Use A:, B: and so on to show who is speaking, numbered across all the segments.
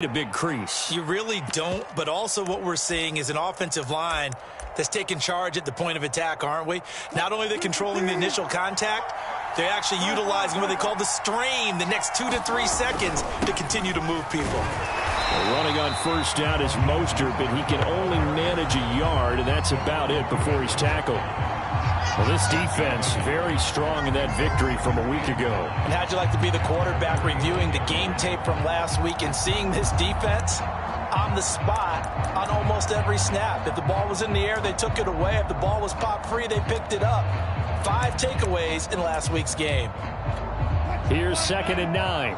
A: A big crease.
B: You really don't, but also what we're seeing is an offensive line that's taking charge at the point of attack, aren't we? Not only are they controlling the initial contact, they're actually utilizing what they call the stream, the next 2 to 3 seconds to continue to move people.
A: Running on first down is Mostert, but he can only manage a yard, and that's about it before he's tackled. Well, this defense very strong in that victory from a week ago.
B: And how'd you like to be the quarterback reviewing the game tape from last week and seeing this defense on the spot on almost every snap? If the ball was in the air, they took it away. If the ball was popped free, they picked it up. 5 takeaways in last week's game.
A: Here's 2nd and 9.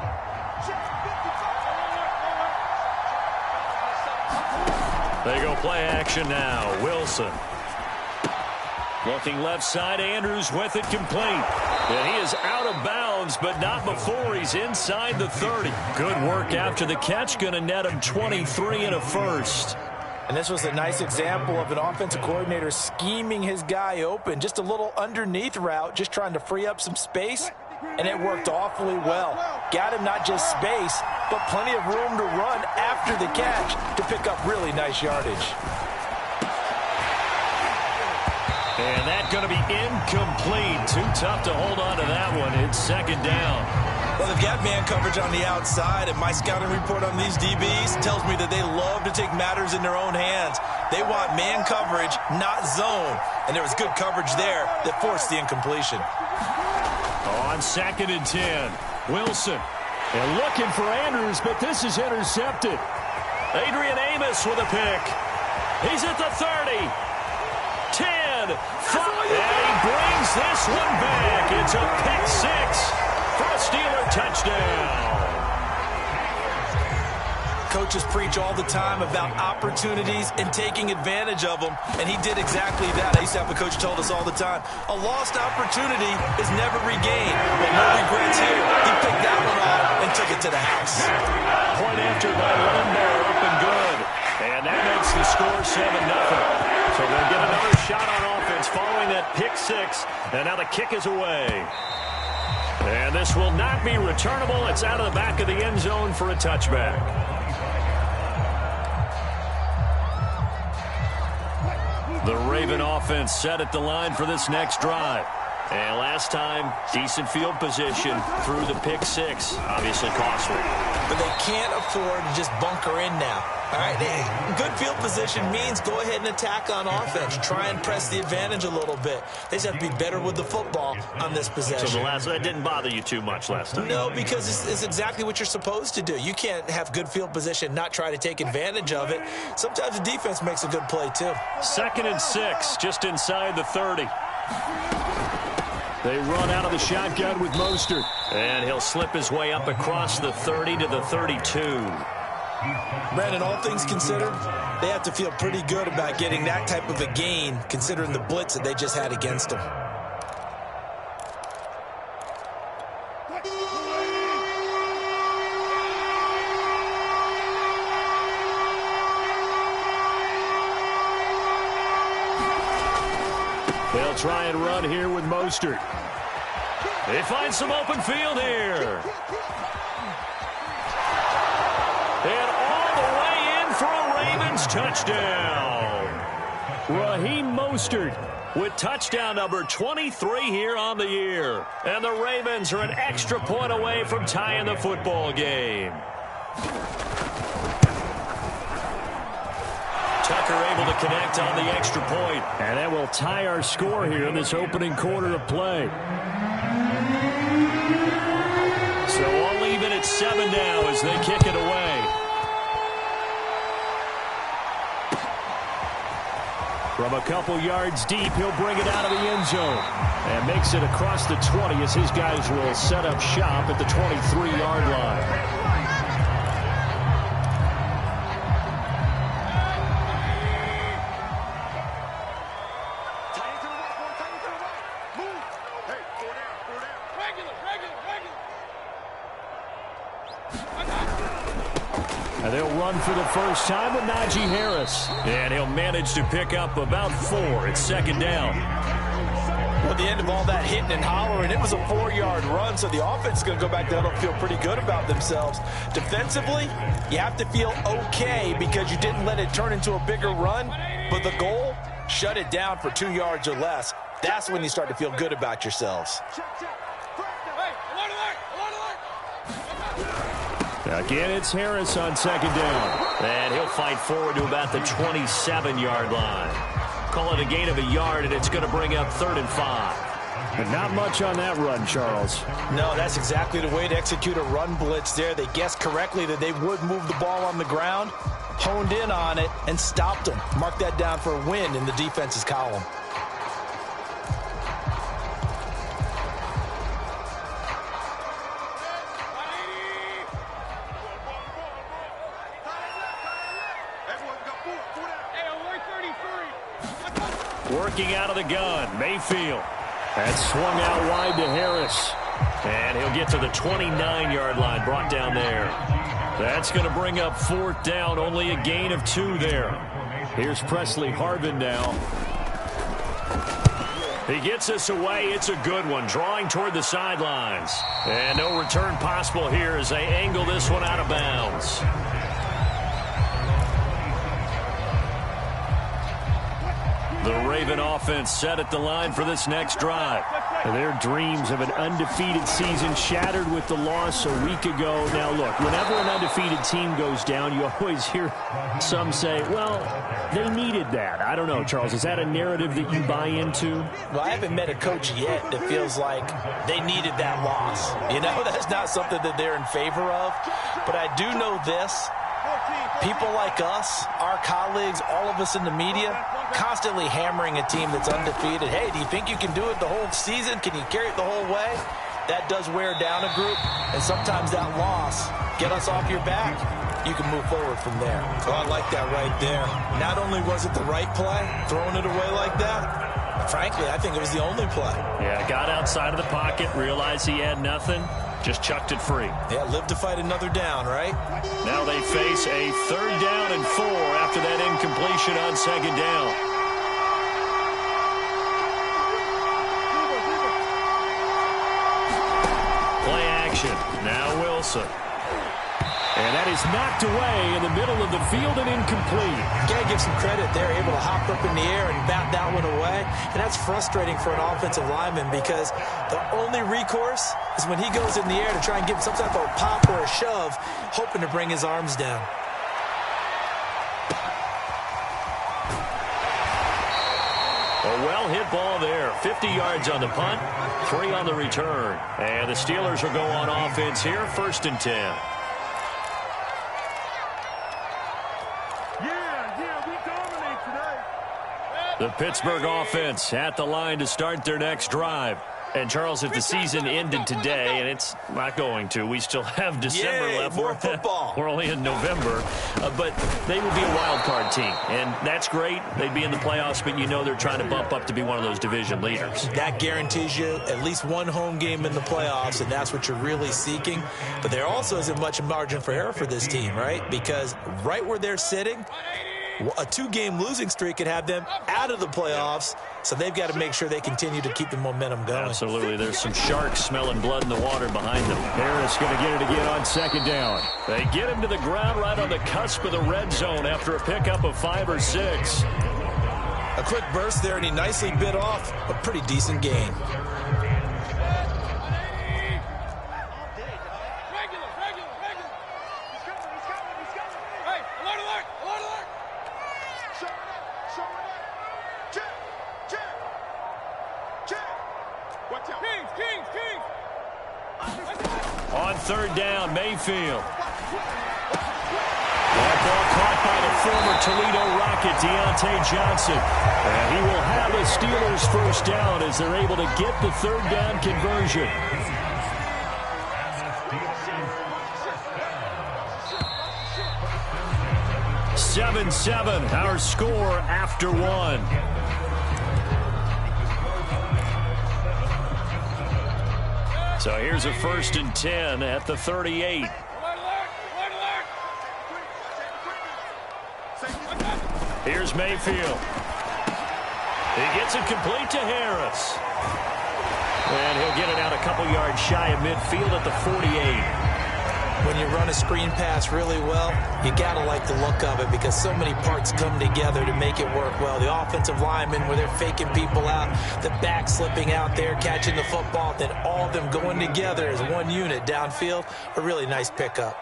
A: They go play action now. Wilson. Looking left side, Andrews with it complete. And he is out of bounds, but not before he's inside the 30. Good work after the catch. Going to net him 23 and a first.
B: And this was a nice example of an offensive coordinator scheming his guy open. Just a little underneath route, just trying to free up some space. And it worked awfully well. Got him not just space, but plenty of room to run after the catch to pick up really nice yardage.
A: And that's going to be incomplete. Too tough to hold on to that one. It's 2nd down.
B: Well, they've got man coverage on the outside, and my scouting report on these DBs tells me that they love to take matters in their own hands. They want man coverage, not zone. And there was good coverage there that forced the incompletion.
A: On 2nd and 10, Wilson. And looking for Andrews, but this is intercepted. Adrian Amos with a pick. He's at the 30. 10, 5, and he brings this one back. It's a pick 6 for a Steeler touchdown.
B: Coaches preach all the time about opportunities and taking advantage of them, and he did exactly that. I used to have a coach told us all the time, a lost opportunity is never regained. Well, no regrets here. He picked that one off and took it to the house.
A: Point after by Limbaugh, up and good. And that makes the score 7-0. So they'll get another shot on offense following that pick 6. And now the kick is away. And this will not be returnable. It's out of the back of the end zone for a touchback. The Raven offense set at the line for this next drive. And last time, decent field position through the pick 6. Obviously costly.
B: But they can't afford to just bunker in now. All right, good field position means go ahead and attack on offense. Try and press the advantage a little bit. They just have to be better with the football on this possession.
A: So that didn't bother you too much last time?
B: No, because it's exactly what you're supposed to do. You can't have good field position, not try to take advantage of it. Sometimes the defense makes a good play, too.
A: 2nd and 6, just inside the 30. They run out of the shotgun with Mostert. And he'll slip his way up across the 30 to the 32.
B: Brandon, all things considered, they have to feel pretty good about getting that type of a gain, considering the blitz that they just had against them.
A: They'll try and run here with Mostert. They find some open field here. And all the way in for a Ravens touchdown. Raheem Mostert with touchdown number 23 here on the year. And the Ravens are an extra point away from tying the football game. Tucker able to connect on the extra point. And that will tie our score here in this opening quarter of play. So all even at 7 now as they kick it away. From a couple yards deep, he'll bring it out of the end zone. And makes it across the 20 as his guys will set up shop at the 23-yard line. And they'll run for the first time with Najee Harris. And he'll manage to pick up about 4 at 2nd down.
B: Well, the end of all that hitting and hollering, it was a 4-yard run, so the offense is going to go back there and feel pretty good about themselves. Defensively, you have to feel okay because you didn't let it turn into a bigger run, but the goal, shut it down for 2 yards or less. That's when you start to feel good about yourselves.
A: Again, it's Harris on second down. And he'll fight forward to about the 27-yard line. Call it a gain of a yard, and it's going to bring up 3rd and 5.
C: But not much on that run, Charles.
B: No, that's exactly the way to execute a run blitz there. They guessed correctly that they would move the ball on the ground, honed in on it, and stopped them. Mark that down for a win in the defense's column.
A: Working out of the gun, Mayfield. That's swung out wide to Harris. And he'll get to the 29-yard line, brought down there. That's going to bring up 4th down, only a gain of 2 there. Here's Presley Harvin now. He gets us away. It's a good one, drawing toward the sidelines. And no return possible here as they angle this one out of bounds. The Raven offense set at the line for this next drive.
C: Their dreams of an undefeated season shattered with the loss a week ago. Now, look, whenever an undefeated team goes down, you always hear some say, well, they needed that. I don't know, Charles. Is that a narrative that you buy into?
B: Well, I haven't met a coach yet that feels like they needed that loss. You know, that's not something that they're in favor of. But I do know this. People like us, our colleagues, all of us in the media, constantly hammering a team that's undefeated. Hey, do you think you can do it the whole season? Can you carry it the whole way? That does wear down a group, and sometimes that loss, get us off your back, you can move forward from there. Oh, I like that right there. Not only was it the right play, throwing it away like that, frankly, I think it was the only play.
A: Yeah, got outside of the pocket, realized he had nothing, just chucked it free.
B: Yeah, live to fight another down, right?
A: Now they face a 3rd down and 4 after that incompletion on 2nd down. Play action. Now Wilson. And that is knocked away in the middle of the field and incomplete.
B: Got to give some credit. They're able to hop up in the air and bat that one away. And that's frustrating for an offensive lineman because the only recourse is when he goes in the air to try and give some type of pop or a shove, hoping to bring his arms down.
A: A well-hit ball there. 50 yards on the punt, 3 on the return. And the Steelers will go on offense here, 1st and 10. The Pittsburgh offense at the line to start their next drive. And, Charles, if the season ended today, and it's not going to, we still have December left.
B: More football.
A: We're only in November. But they would be a wild card team. And that's great. They'd be in the playoffs, but you know they're trying to bump up to be one of those division leaders.
B: That guarantees you at least one home game in the playoffs, and that's what you're really seeking. But there also isn't much margin for error for this team, right? Because right where they're sitting, a 2-game losing streak could have them out of the playoffs, so they've got to make sure they continue to keep the momentum going.
A: Absolutely. There's some sharks smelling blood in the water behind them.
C: Harris going to get it again on 2nd down.
A: They get him to the ground right on the cusp of the red zone after a pickup of 5 or 6.
B: A quick burst there, and he nicely bit off a pretty decent gain.
A: On 3rd down, Mayfield. That ball caught by the former Toledo Rocket, Deontay Johnson. And he will have the Steelers 1st down as they're able to get the 3rd down conversion. (7-7) our score after 1. So here's a 1st and 10 at the 38. Here's Mayfield. He gets it complete to Harris. And he'll get it out a couple yards shy of midfield at the 48.
B: When you run a screen pass really well, you got to like the look of it because so many parts come together to make it work well. The offensive linemen, where they're faking people out, the back slipping out there, catching the football, then all of them going together as one unit downfield. A really nice pickup.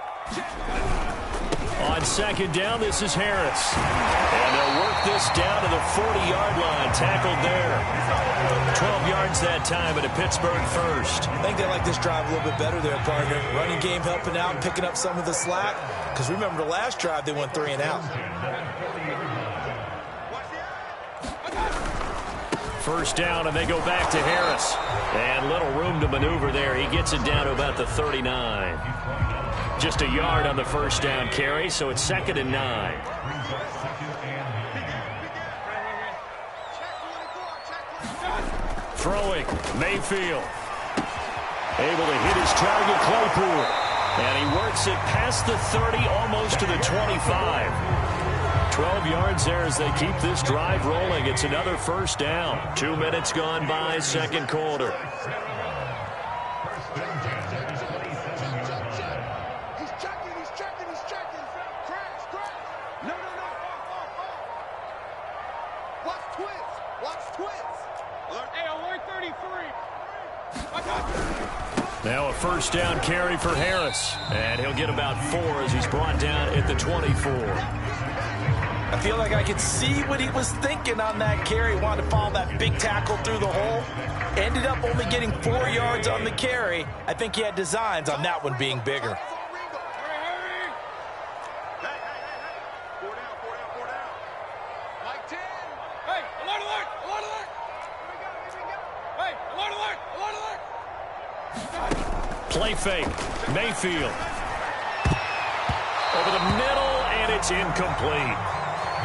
A: On second down, this is Harris. And they'll work this down to the 40-yard line. Tackled there. 12 yards that time at a Pittsburgh first.
B: I think they like this drive a little bit better there, partner. Running game helping out, picking up some of the slack. Because remember the last drive, they went 3 and out.
A: First down, and they go back to Harris. And little room to maneuver there. He gets it down to about the 39. Just a yard on the first down carry, so it's 2nd and 9. Throwing, Mayfield. Able to hit his target, Claypool. And he works it past the 30, almost to the 25. 12 yards there as they keep this drive rolling. It's another first down. 2 minutes gone by, second quarter. Now a first down carry for Harris. And he'll get about 4 as he's brought down at the 24.
B: I feel like I could see what he was thinking on that carry. Wanted to follow that big tackle through the hole. Ended up only getting 4 yards on the carry. I think he had designs on that one being bigger.
A: Play fake. Mayfield. Over the middle, and it's incomplete.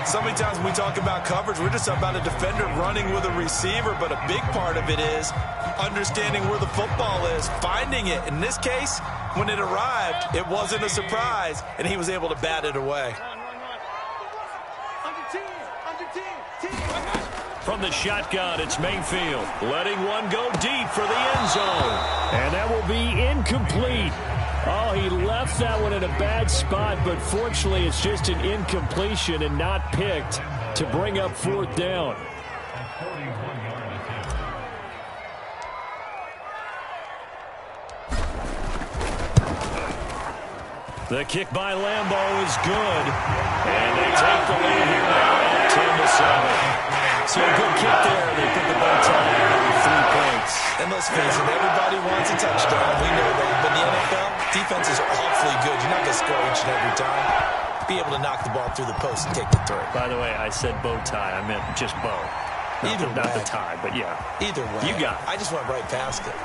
B: So many times when we talk about coverage, we're just about a defender running with a receiver, but a big part of it is understanding where the football is, finding it. In this case, when it arrived, it wasn't a surprise, and he was able to bat it away.
A: From the shotgun, it's Mayfield. Letting one go deep for the end zone. And that will be incomplete. Oh, he left that one in a bad spot, but fortunately it's just an incompletion and not picked to bring up 4th down. The kick by Lambeau is good. And they take the lead here now at 10-7. So a good kick there. They put the bow tie with 3 points.
B: And let's face it, everybody wants a touchdown. We know that. But in the NFL, defense is awfully good. You're not going to score each and every time. Be able to knock the ball through the post and take the throw.
A: By the way, I said bow tie. I meant just bow. Not the tie, but yeah.
B: Either way.
A: You got it.
B: I just went right past it.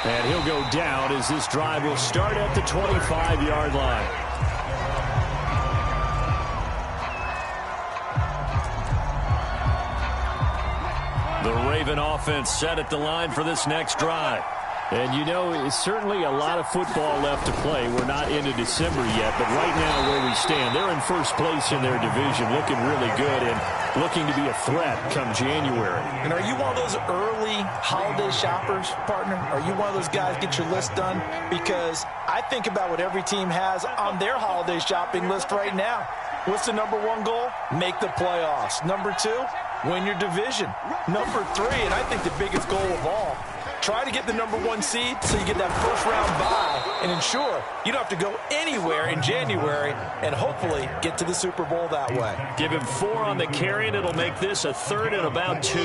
A: And he'll go down as this drive will start at the 25-yard line. The Raven offense set at the line for this next drive. And, you know, it's certainly a lot of football left to play. We're not into December yet, but right now where we stand, they're in first place in their division, looking really good and looking to be a threat come January.
B: And are you one of those early holiday shoppers, partner? Are you one of those guys get your list done? Because I think about what every team has on their holiday shopping list right now. What's the number 1 goal? Make the playoffs. Number 2, win your division. Number 3, and I think the biggest goal of all, try to get the number 1 seed so you get that first-round bye and ensure you don't have to go anywhere in January and hopefully get to the Super Bowl that way.
A: Give him 4 on the carry, and it'll make this a 3rd and about 2.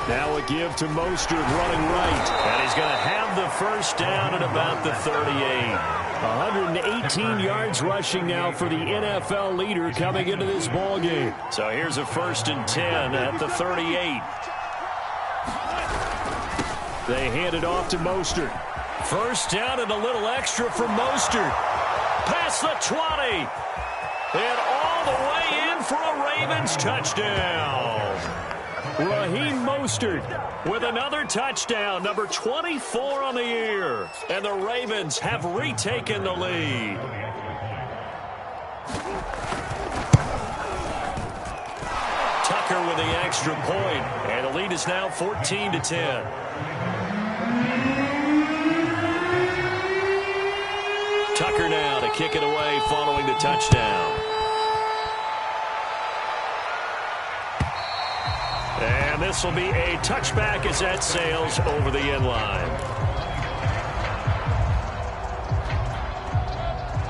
A: Now a give to Mostert running right. And he's going to have the first down at about the 38. 118 yards rushing now for the NFL leader coming into this ball game. So here's a 1st and 10 at the 38. They hand it off to Mostert. First down and a little extra for Mostert. Past the 20. And all the way in for a Ravens touchdown. Raheem Mostert with another touchdown, number 24 on the year. And the Ravens have retaken the lead. here with the extra point, and the lead is now 14-10. Tucker now to kick it away following the touchdown. And this will be a touchback as that sails over the end line.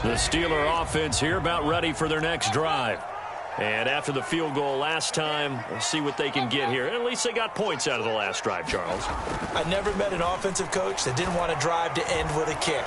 A: The Steeler offense here about ready for their next drive. And after the field goal last time, we'll see what they can get here. At least they got points out of the last drive, Charles.
B: I never met an offensive coach that didn't want to drive to end with a kick.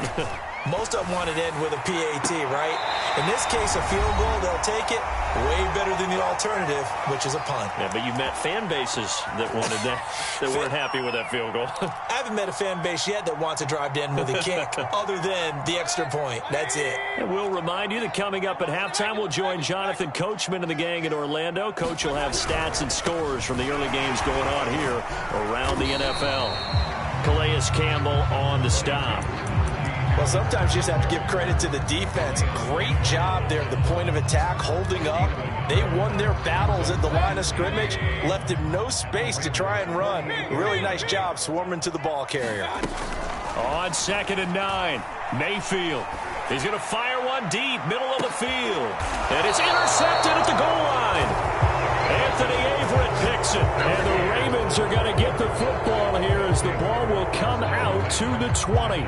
B: Most of them want to end with a PAT, right? In this case, a field goal, they'll take it. Way better than the alternative, which is a punt.
A: Yeah, but you've met fan bases that wanted that, that weren't happy with that field goal.
B: I haven't met a fan base yet that wants to drive to end with a kick, other than the extra point. That's it.
A: And we'll remind you that coming up at halftime, we'll join Jonathan Coachman and the gang in Orlando. Coach will have stats and scores from the early games going on here around the NFL. Calais Campbell on the stop.
B: Well, sometimes you just have to give credit to the defense. Great job there at the point of attack, holding up. They won their battles at the line of scrimmage, left him no space to try and run. Really nice job swarming to the ball carrier.
A: On 2nd and 9, Mayfield. He's going to fire one deep, middle of the field. And it's intercepted at the goal line. Anthony Averett picks it. And the Ravens are going to get the football here as the ball will come out to the 20.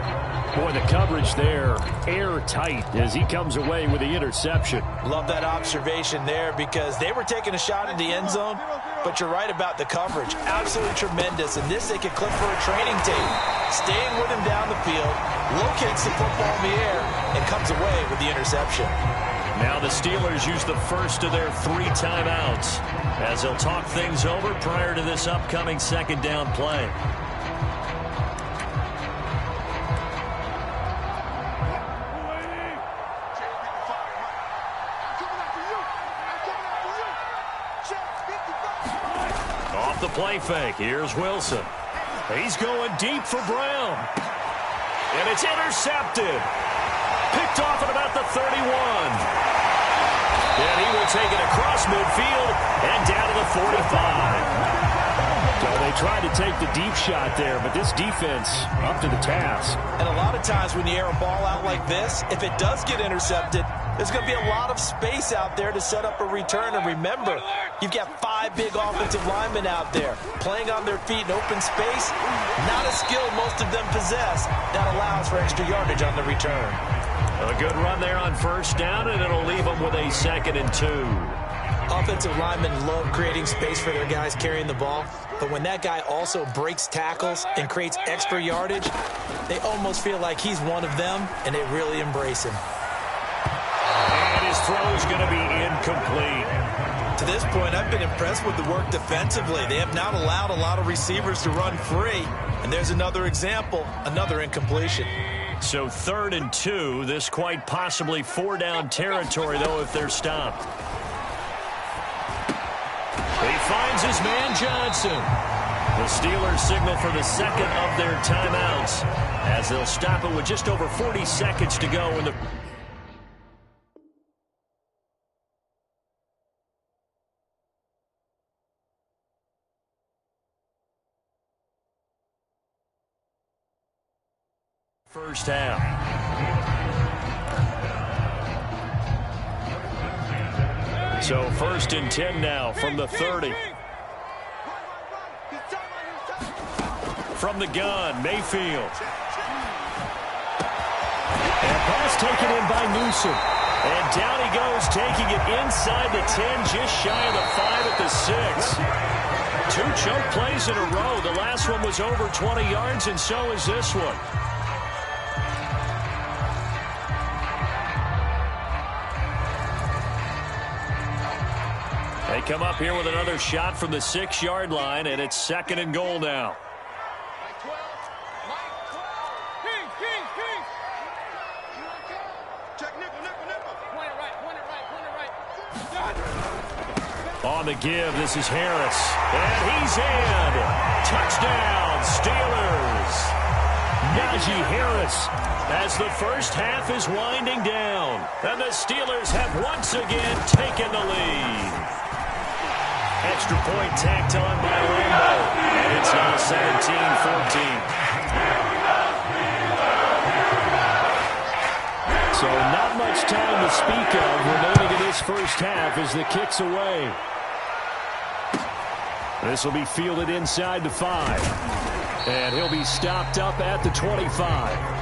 A: Boy, the coverage there, airtight as he comes away with the interception.
B: Love that observation there because they were taking a shot at the end zone, but you're right about the coverage. Absolutely tremendous. And this they could clip for a training tape. Staying with him down the field, locates the football in the air, and comes away with the interception.
A: Now the Steelers use the first of their 3 timeouts as they'll talk things over prior to this upcoming second down play. Off the play fake, here's Wilson. He's going deep for Brown. And it's intercepted. Picked off at about the 31. And he will take it across midfield and down to the 45.
C: So they tried to take the deep shot there, but this defense up to the task.
B: And a lot of times when you air a ball out like this, if it does get intercepted, there's going to be a lot of space out there to set up a return. And remember, you've got 5 big offensive linemen out there playing on their feet in open space. Not a skill most of them possess. That allows for extra yardage on the return.
A: A good run there on first down, and it'll leave them with a 2nd and 2.
B: Offensive linemen love creating space for their guys carrying the ball, but when that guy also breaks tackles and creates extra yardage, they almost feel like he's one of them, and they really embrace him.
A: And his throw is going to be incomplete.
B: To this point, I've been impressed with the work defensively. They have not allowed a lot of receivers to run free, and there's another example, another incompletion.
A: So 3rd and 2, this quite possibly 4-down territory, though, if they're stopped. He finds his man Johnson. The Steelers signal for the 2nd of their timeouts as they'll stop it with just over 40 seconds to go in the first half. So 1st and 10 now from the 30. From the gun, Mayfield. And pass taken in by Newsom. And down he goes, taking it inside the 10, just shy of the 5 at the 6. 2 choke plays in a row. The last one was over 20 yards, and so is this one. They come up here with another shot from the 6-yard line, and it's 2nd and goal now. On the give, this is Harris. And he's in. Touchdown, Steelers. Najee Harris as the first half is winding down. And the Steelers have once again taken the lead. Extra point tacked on by Lambo. And it's now 17-14.
C: So not much time to speak of remaining in this first half as the kick's away. This will be fielded inside the 5. And he'll be stopped up at the 25.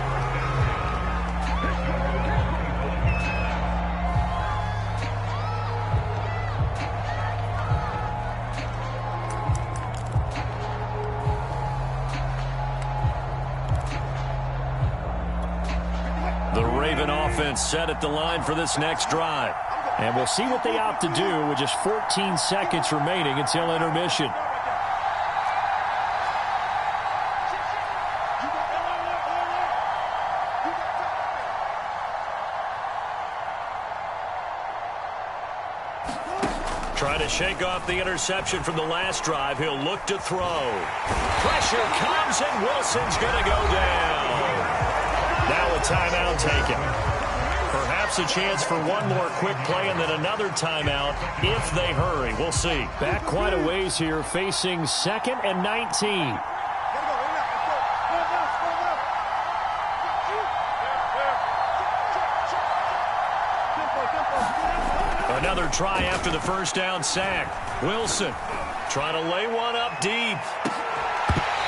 A: Set at the line for this next drive.
C: And we'll see what they opt to do with just 14 seconds remaining until intermission.
A: Try to shake off the interception from the last drive. He'll look to throw. Pressure comes, and Wilson's going to go down. Now a timeout taken. Perhaps a chance for one more quick play and then another timeout if they hurry. We'll see.
C: Back quite a ways here, facing 2nd and 19.
A: Another try after the first down sack. Wilson trying to lay one up deep.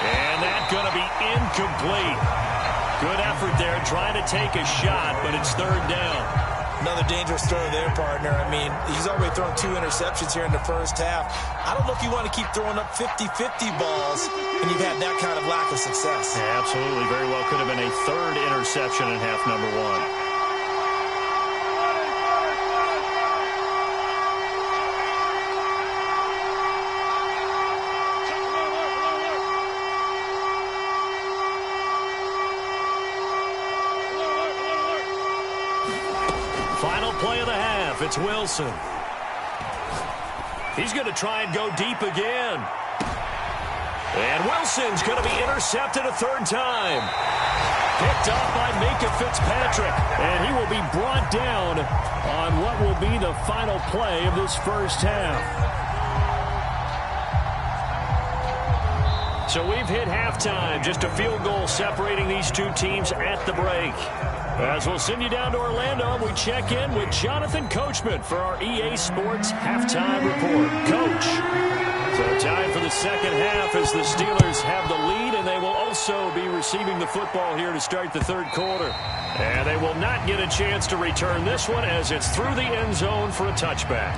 A: And that's going to be incomplete. Good effort there, trying to take a shot, but it's 3rd down.
B: Another dangerous throw there, partner. I mean, he's already thrown 2 interceptions here in the first half. I don't know if you want to keep throwing up 50-50 balls and you've had that kind of lack of success.
A: Yeah, absolutely. Very well could have been a 3rd interception in half number 1. It's Wilson. He's going to try and go deep again. And Wilson's going to be intercepted a 3rd time. Picked off by Minka Fitzpatrick. And he will be brought down on what will be the final play of this first half. So we've hit halftime. Just a field goal separating these two teams at the break. As we'll send you down to Orlando, we check in with Jonathan Coachman for our EA Sports Halftime Report. Coach. So time for the second half as the Steelers have the lead, and they will also be receiving the football here to start the 3rd quarter. And they will not get a chance to return this one as it's through the end zone for a touchback.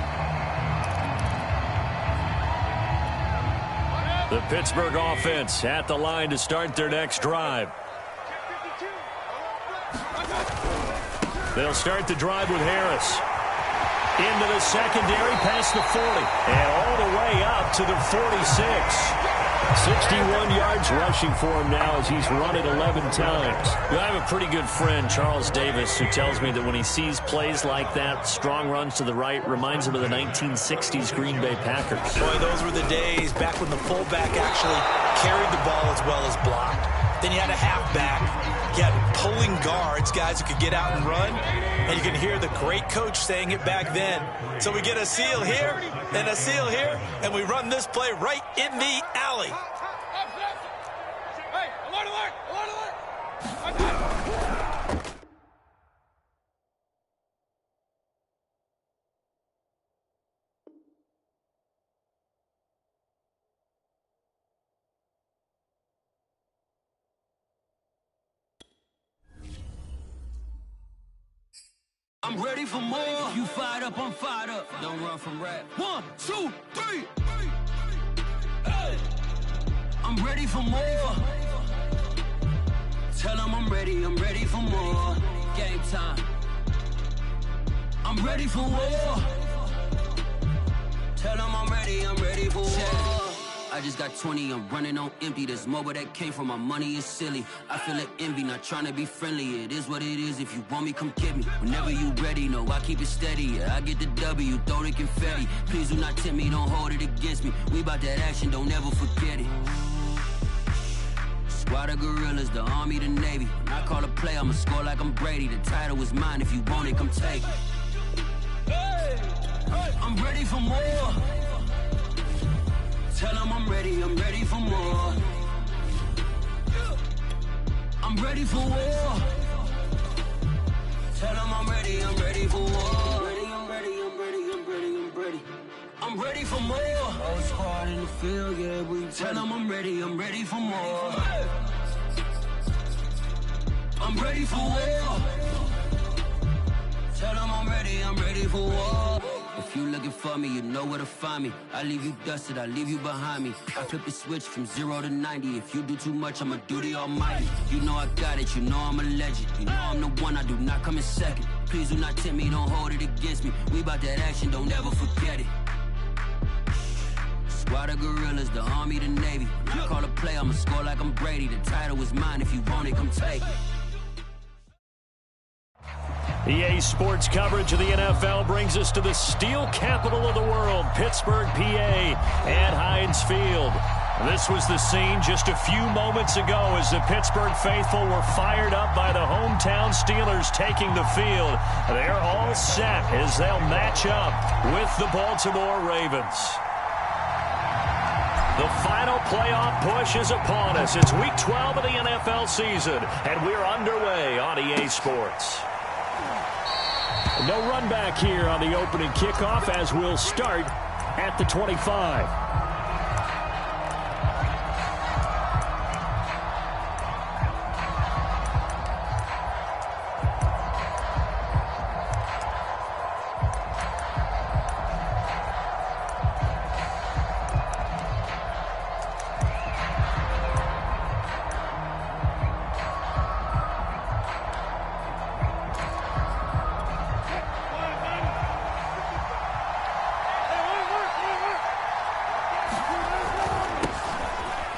A: The Pittsburgh offense at the line to start their next drive. They'll start the drive with Harris. Into the secondary, past the 40. And all the way up to the 46. 61 yards rushing for him now as he's run it 11 times.
D: I have a pretty good friend, Charles Davis, who tells me that when he sees plays like that, strong runs to the right, reminds him of the 1960s Green Bay Packers.
B: Boy, those were the days back when the fullback actually carried the ball as well as blocked. Then you had a halfback. You had pulling guards, guys who could get out and run. And you can hear the great coach saying it back then. So we get a seal here and a seal here, and we run this play right in the alley.
E: Hey, alert, alert, alert, alert.
F: I'm ready for more. You fired up, I'm fired up. Don't run from rap. 1, 2, 3. Hey. I'm ready for more. Tell them I'm ready for more. Game time. I'm ready for war. Tell them I'm ready for war. I just got 20, I'm running on empty. This mobile that came from my money is silly. I feel it envy, not trying to be friendly. It is what it is, if you want me, come get me. Whenever you ready, no, I keep it steady. Yeah, I get the W, throw the confetti. Please do not tempt me, don't hold it against me. We about that action, don't ever forget it. Squad of gorillas, the army, the navy. When I call a play, I'ma score like I'm Brady. The title is mine, if you want it, come take it. Hey, I'm ready for more. Tell them I'm ready for more. I'm ready for war. Tell them I'm ready for war. I'm ready for more. Whole squad in the field, yeah, we tell them I'm ready for more. I'm ready for war. Tell them I'm ready for war. If you looking for me, you know where to find me. I leave you dusted, I leave you behind me. I flip the switch from 0 to 90. If you do too much, I'ma do the almighty. You know I got it, you know I'm a legend. You know I'm the one, I do not come in second. Please do not tempt me, don't hold it against me. We bout that action, don't ever forget it. Squad of gorillas, the army, the navy. When I call a play, I'ma score like I'm Brady. The title is mine, if you want it, come take it.
C: EA Sports coverage of the NFL brings us to the steel capital of the world, Pittsburgh, PA, at Heinz Field. This was the scene just a few moments ago as the Pittsburgh faithful were fired up by the hometown Steelers taking the field. They're all set as they'll match up with the Baltimore Ravens. The final playoff push is upon us. It's Week 12 of the NFL season, and we're underway on EA Sports. No run back here on the opening kickoff as we'll start at the 25.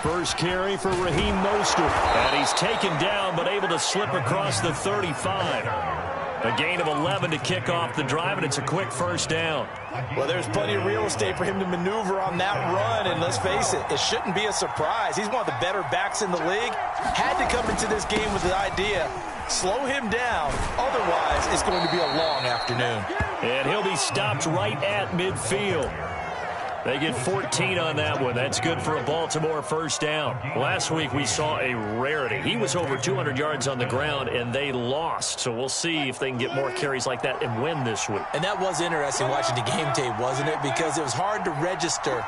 C: First carry for Raheem Mostert. And he's taken down but able to slip across the 35. A gain of 11 to kick off the drive, and it's a quick first down.
B: Well, there's plenty of real estate for him to maneuver on that run, and let's face it, it shouldn't be a surprise. He's one of the better backs in the league. Had to come into this game with the idea, slow him down, otherwise it's going to be a long afternoon.
C: And he'll be stopped right at midfield. They get 14 on that one. That's good for a Baltimore first down. Last week we saw a rarity. He was over 200 yards on the ground, and they lost. So we'll see if they can get more carries like that and win this week.
B: And that was interesting watching the game tape, wasn't it? Because it was hard to register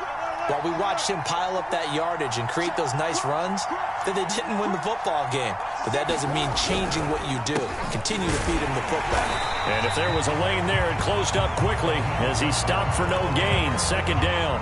B: while we watched him pile up that yardage and create those nice runs that they didn't win the football game. But that doesn't mean changing what you do. Continue to feed him the football.
C: And if there was a lane there, it closed up quickly as he stopped for no gain. Second down.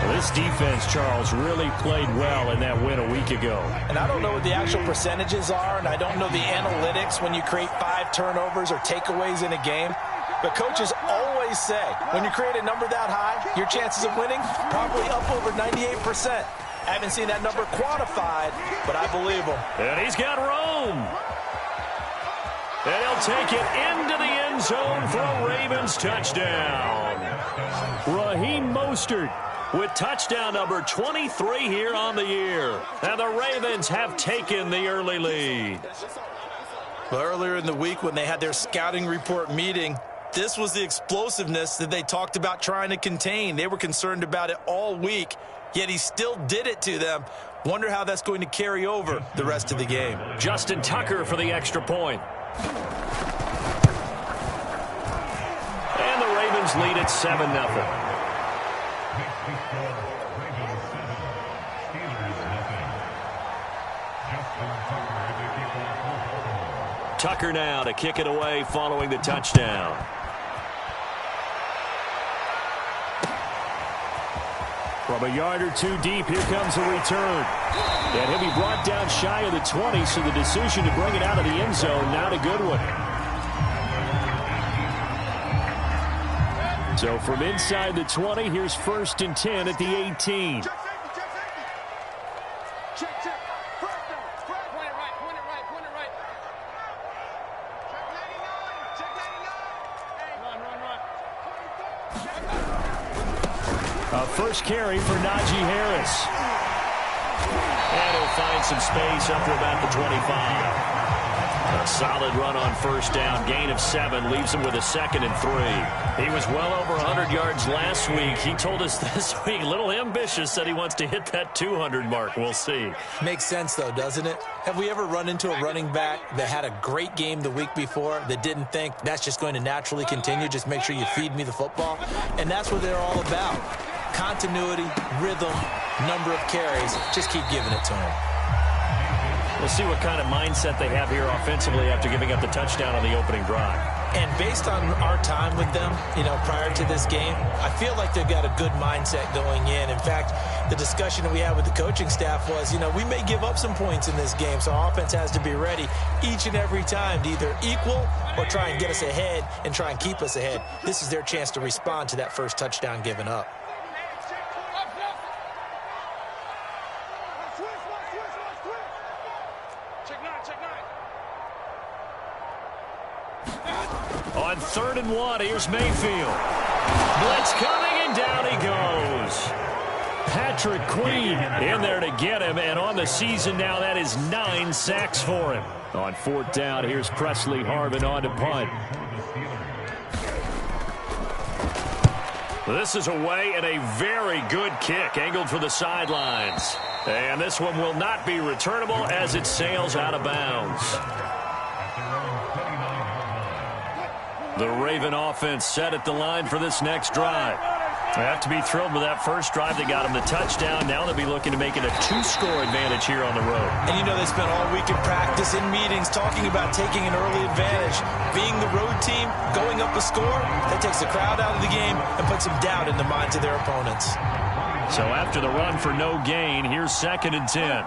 C: Well, this defense, Charles, really played well in that win a week ago.
B: And I don't know what the actual percentages are, and I don't know the analytics when you create 5 turnovers or takeaways in a game. But coaches always say, when you create a number that high, your chances of winning probably up over 98%. I haven't seen that number quantified, but I believe him.
C: And he's got room. And he'll take it into the end zone for a Ravens touchdown. Raheem Mostert with touchdown number 23 here on the year. And the Ravens have taken the early lead.
B: Well, earlier in the week when they had their scouting report meeting, this was the explosiveness that they talked about trying to contain. They were concerned about it all week, yet he still did it to them. Wonder how that's going to carry over the rest of the game.
C: Justin Tucker for the extra point. And the Ravens lead at 7-0. Tucker now to kick it away following the touchdown. From a yard or two deep, here comes a return. And he'll be brought down shy of the 20, so the decision to bring it out of the end zone, not a good one. So from inside the 20, here's 1st and 10 at the 18. First carry for Najee Harris. And he'll find some space up to about the 25.
A: A solid run on first down. Gain of 7 leaves him with a 2nd and 3. He was well over 100 yards last week. He told us this week, a little ambitious, said he wants to hit that 200 mark. We'll see.
B: Makes sense, though, doesn't it? Have we ever run into a running back that had a great game the week before that didn't think that's just going to naturally continue? Just make sure you feed me the football. And that's what they're all about. Continuity, rhythm, number of carries. Just keep giving it to him.
A: We'll see what kind of mindset they have here offensively after giving up the touchdown on the opening drive.
B: And based on our time with them, prior to this game, I feel like they've got a good mindset going in. In fact, the discussion that we had with the coaching staff was, we may give up some points in this game, so our offense has to be ready each and every time to either equal or try and get us ahead and try and keep us ahead. This is their chance to respond to that first touchdown given up.
A: On 3rd and 1, here's Mayfield. Blitz coming, and down he goes. Patrick Queen in there to get him, and on the season now, that is 9 sacks for him. On 4th down, here's Presley Harvin on to punt. This is away and a very good kick, angled for the sidelines. And this one will not be returnable as it sails out of bounds. The Raven offense set at the line for this next drive. They have to be thrilled with that first drive. They got him the touchdown. Now they'll be looking to make it a 2-score advantage here on the road.
B: And they spent all week in practice, in meetings, talking about taking an early advantage. Being the road team, going up a score, that takes the crowd out of the game and puts some doubt in the minds of their opponents.
A: So after the run for no gain, here's 2nd and 10.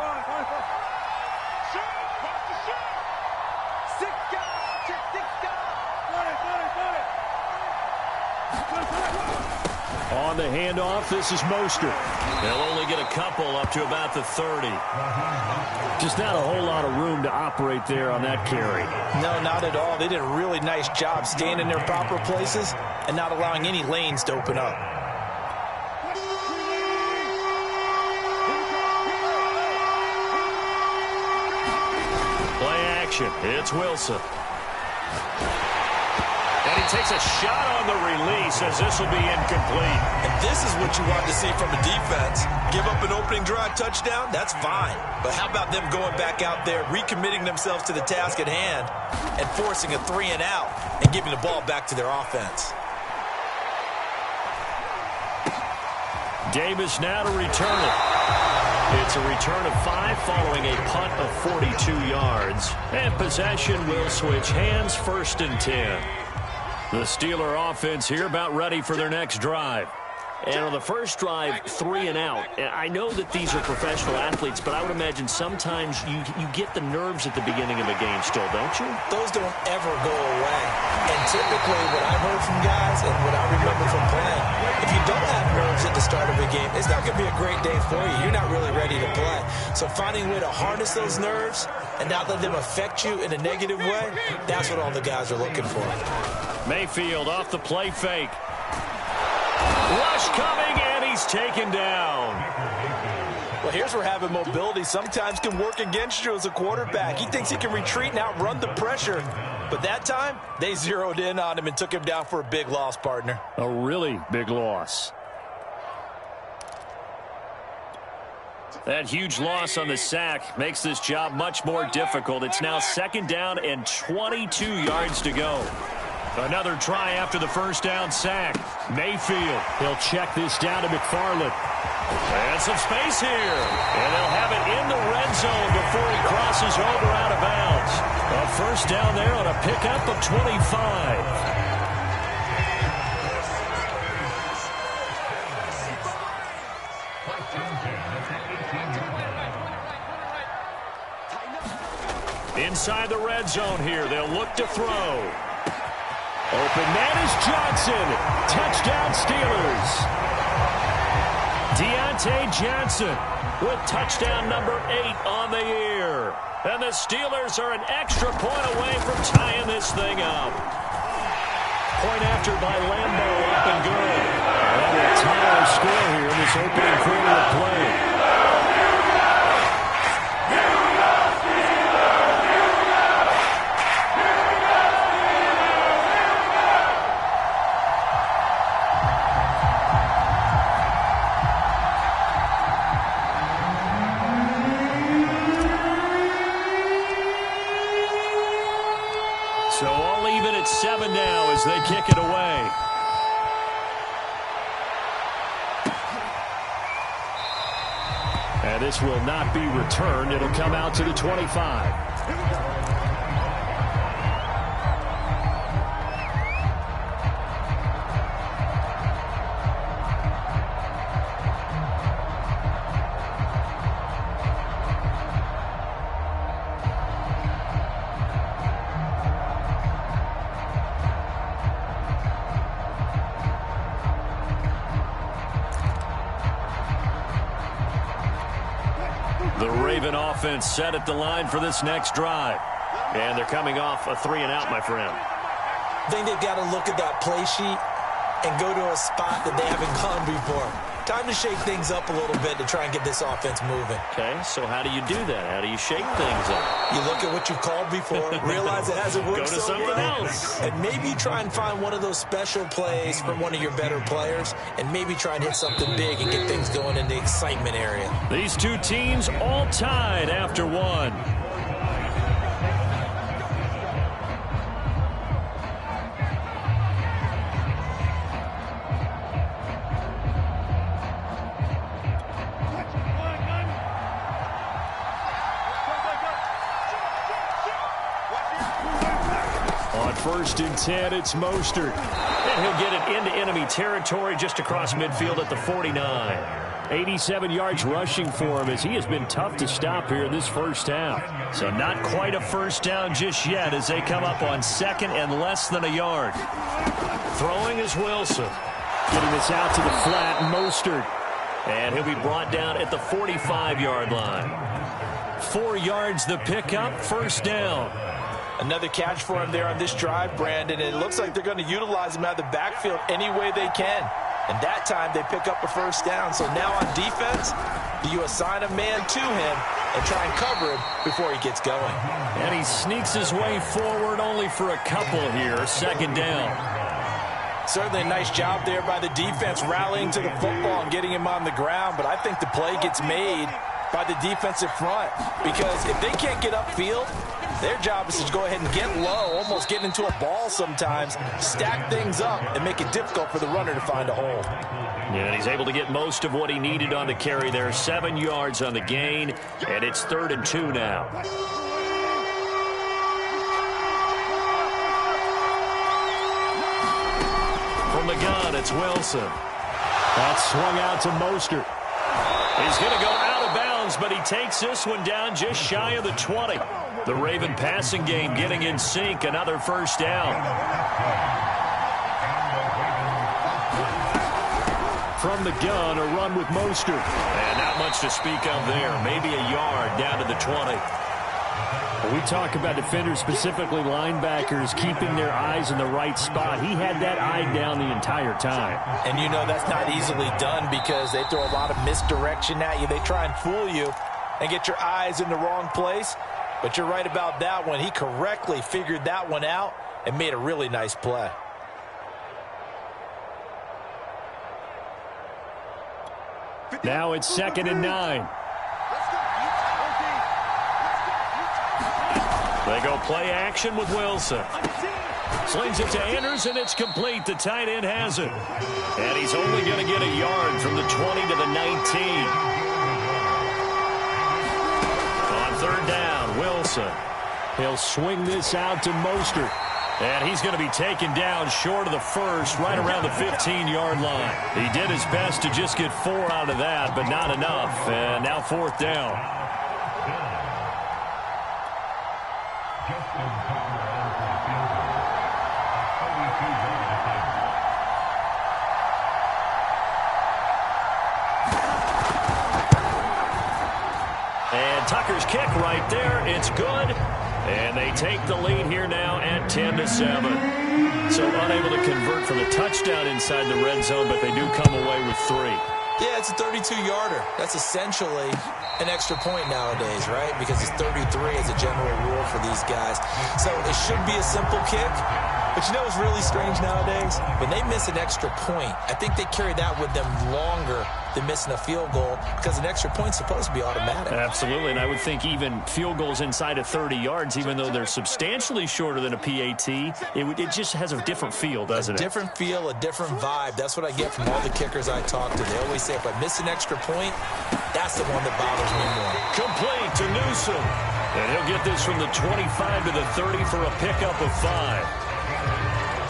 A: On the handoff, this is Mostert. They'll only get a couple up to about the 30.
C: Just not a whole lot of room to operate there on that carry.
B: No, not at all. They did a really nice job staying in their proper places and not allowing any lanes to open up.
A: Play action. It's Wilson. And he takes a shot on the release as this will be incomplete.
B: And this is what you want to see from a defense. Give up an opening drive touchdown, that's fine. But how about them going back out there, recommitting themselves to the task at hand, and forcing a 3-and-out and giving the ball back to their offense.
A: Davis now to return it. It's a return of 5 following a punt of 42 yards. And possession will switch hands, 1st and 10. The Steeler offense here about ready for their next drive.
C: And on the first drive, 3-and-out. I know that these are professional athletes, but I would imagine sometimes you get the nerves at the beginning of a game still, don't you?
B: Those don't ever go away. And typically what I've heard from guys and what I remember from playing, if you don't have nerves at the start of a game, it's not going to be a great day for you. You're not really ready to play. So finding a way to harness those nerves and not let them affect you in a negative way, that's what all the guys are looking for.
A: Mayfield off the play fake. Rush coming, and he's taken down.
B: Well, here's where having mobility sometimes can work against you as a quarterback. He thinks he can retreat and outrun the pressure. But that time, they zeroed in on him and took him down for a big loss, partner.
C: A really big loss.
A: That huge loss on the sack makes this job much more difficult. It's now 2nd down and 22 yards to go. Another try after the first down sack. Mayfield.
C: He'll check this down to McFarland.
A: And some space here. And they'll have it in the red zone before he crosses over out of bounds. A first down there on a pickup of 25. Inside the red zone here. They'll look to throw.
C: Open man is Johnson. Touchdown Steelers.
A: Deontay Johnson with touchdown number 8 on the year. And the Steelers are an extra point away from tying this thing up. Point after by Lambo, up and good.
C: And a tie our score here in this opening quarter of play.
A: So all even at 7 now as they kick it away. And this will not be returned. It'll come out to the 25. The Raven offense set at the line for this next drive. And they're coming off a 3-and-out, my friend.
B: I think they've got to look at that play sheet and go to a spot that they haven't gone before. Time to shake things up a little bit to try and get this offense moving.
D: Okay, so how do you do that? How do you shake things up?
B: You look at what you've called before, realize it hasn't worked
D: Go to something else.
B: And maybe try and find one of those special plays from one of your better players, and maybe try and hit something big and get things going in the excitement area.
A: These two teams all tied after one. On 1st and 10, it's Mostert. And he'll get it into enemy territory just across midfield at the 49. 87 yards rushing for him as he has been tough to stop here in this first half. So not quite a first down just yet as they come up on 2nd and less than a yard. Throwing is Wilson.
C: Getting this out to the flat, Mostert.
A: And he'll be brought down at the 45-yard line. 4 yards the pickup, 1st down.
B: Another catch for him there on this drive, Brandon. And it looks like they're going to utilize him out of the backfield any way they can. And that time they pick up a 1st down. So now on defense, do you assign a man to him and try and cover him before he gets going?
A: And he sneaks his way forward only for a couple here. 2nd down.
B: Certainly a nice job there by the defense rallying to the football and getting him on the ground. But I think the play gets made by the defensive front. Because if they can't get upfield, their job is to go ahead and get low, almost get into a ball sometimes, stack things up, and make it difficult for the runner to find a hole.
A: Yeah, and he's able to get most of what he needed on the carry there. 7 yards on the gain, and it's 3rd and 2 now. From the gun, it's Wilson.
C: That's swung out to Mostert.
A: He's going to go out of bounds, but he takes this one down just shy of the 20. The Raven passing game getting in sync. Another 1st down.
C: From the gun, a run with Mostert.
A: And not much to speak of there. Maybe a yard down to the 20.
C: We talk about defenders, specifically linebackers, keeping their eyes in the right spot. He had that eye down the entire time.
B: And you know that's not easily done because they throw a lot of misdirection at you. They try and fool you and get your eyes in the wrong place. But you're right about that one. He correctly figured that one out and made a really nice play.
C: Now it's 2nd and 9.
A: They go play action with Wilson. Slings it to Anders, and it's complete. The tight end has it. And he's only going to get a yard from the 20 to the 19. On 3rd down, Wilson.
C: He'll swing this out to Mostert.
A: And he's going to be taken down short of the 1st, right around the 15-yard line. He did his best to just get 4 out of that, but not enough. And now 4th down. And Tucker's kick right there. It's good. And they take the lead here now at 10-7. So unable to convert for the touchdown inside the red zone, but they do come away with 3.
B: Yeah, it's a 32-yarder. That's essentially an extra point nowadays, right? Because it's 33 as a general rule for these guys. So it should be a simple kick. But you know what's really strange nowadays? When they miss an extra point, I think they carry that with them longer than missing a field goal because an extra point's supposed to be automatic.
D: Absolutely, and I would think even field goals inside of 30 yards, even though they're substantially shorter than a PAT, it just has a different feel, doesn't it?
B: A different feel, a different vibe. That's what I get from all the kickers I talk to. They always say if I miss an extra point, that's the one that bothers me more.
A: Complete to Newsom. And he'll get this from the 25 to the 30 for a pickup of 5.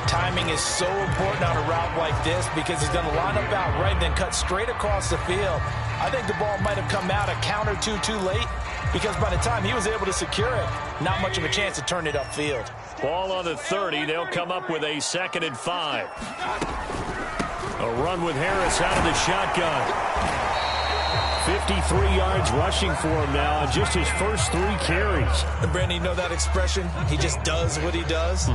B: Timing is so important on a route like this because he's going to line up out right, then cut straight across the field. I think the ball might have come out a count or two too late because by the time he was able to secure it, not much of a chance to turn it upfield.
A: Ball on the 30. They'll come up with a 2nd and 5. A run with Harris out of the shotgun.
C: 53 yards rushing for him now on just his first 3 carries.
B: And Brandon, you know that expression? He just does what he does?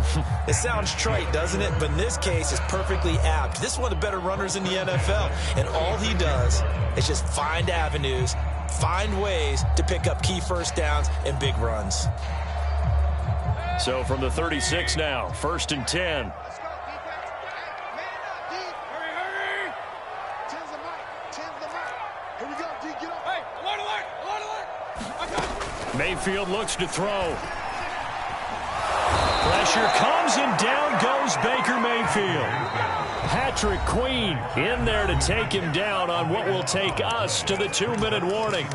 B: It sounds trite, doesn't it? But in this case, it's perfectly apt. This is one of the better runners in the NFL. And all he does is just find avenues, find ways to pick up key first downs and big runs.
A: So from the 36 now, 1st and 10. Mayfield looks to throw. Pressure comes and down goes Baker Mayfield.
C: Patrick Queen
A: in there to take him down on what will take us to the 2-minute warning.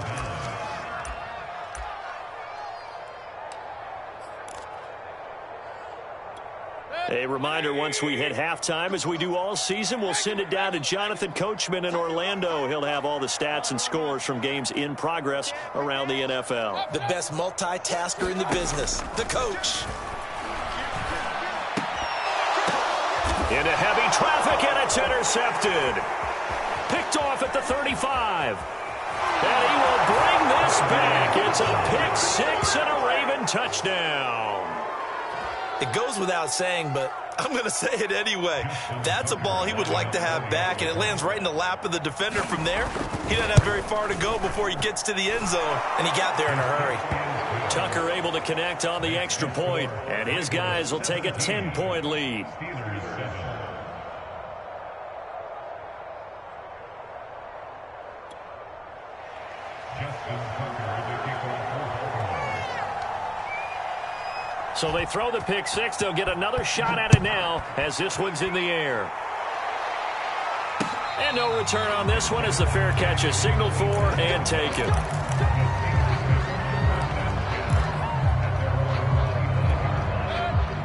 A: A reminder, once we hit halftime, as we do all season, we'll send it down to Jonathan Coachman in Orlando. He'll have all the stats and scores from games in progress around the NFL.
B: The best multitasker in the business, the coach.
A: Into heavy traffic, and it's intercepted. Picked off at the 35. And he will bring this back. It's a pick 6 and a Raven touchdown.
B: It goes without saying, but I'm going to say it anyway. That's a ball he would like to have back, and it lands right in the lap of the defender from there. He doesn't have very far to go before he gets to the end zone, and he got there in a hurry.
A: Tucker able to connect on the extra point, and his guys will take a 10-point lead. So they throw the pick 6. They'll get another shot at it now as this one's in the air. And no return on this one as the fair catch is signaled for and taken.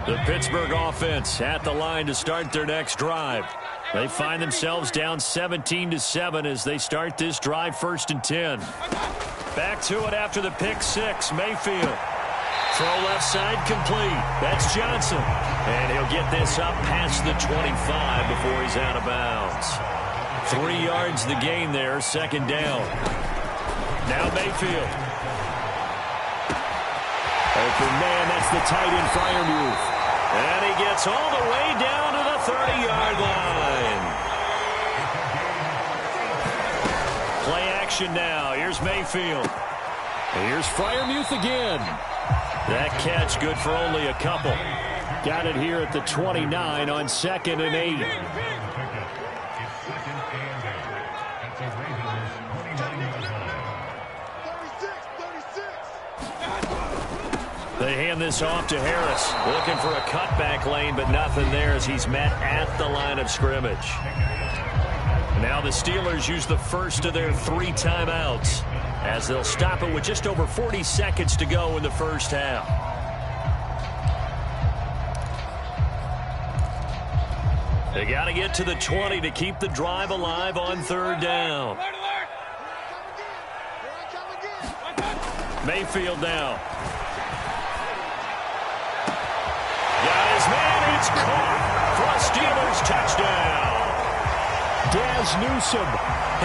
A: The Pittsburgh offense at the line to start their next drive. They find themselves down 17-7 as they start this drive 1st and 10. Back to it after the pick 6. Mayfield. Throw left side complete. That's Johnson. And he'll get this up past the 25 before he's out of bounds. 3 yards the gain there, 2nd down. Now Mayfield. Open man, that's the tight end Freiermuth. And he gets all the way down to the 30-yard line. Play action now. Here's Mayfield.
C: Here's Freiermuth again.
A: That catch good for only a couple.
C: Got it here at the 29 on 2nd and 8.
A: They hand this off to Harris. Looking for a cutback lane, but nothing there as he's met at the line of scrimmage. Now the Steelers use the first of their 3 timeouts as they'll stop it with just over 40 seconds to go in the first half. They got to get to the 20 to keep the drive alive on 3rd down. Mayfield now. Got his man, it's caught for a Steelers touchdown.
C: Daz Newsom,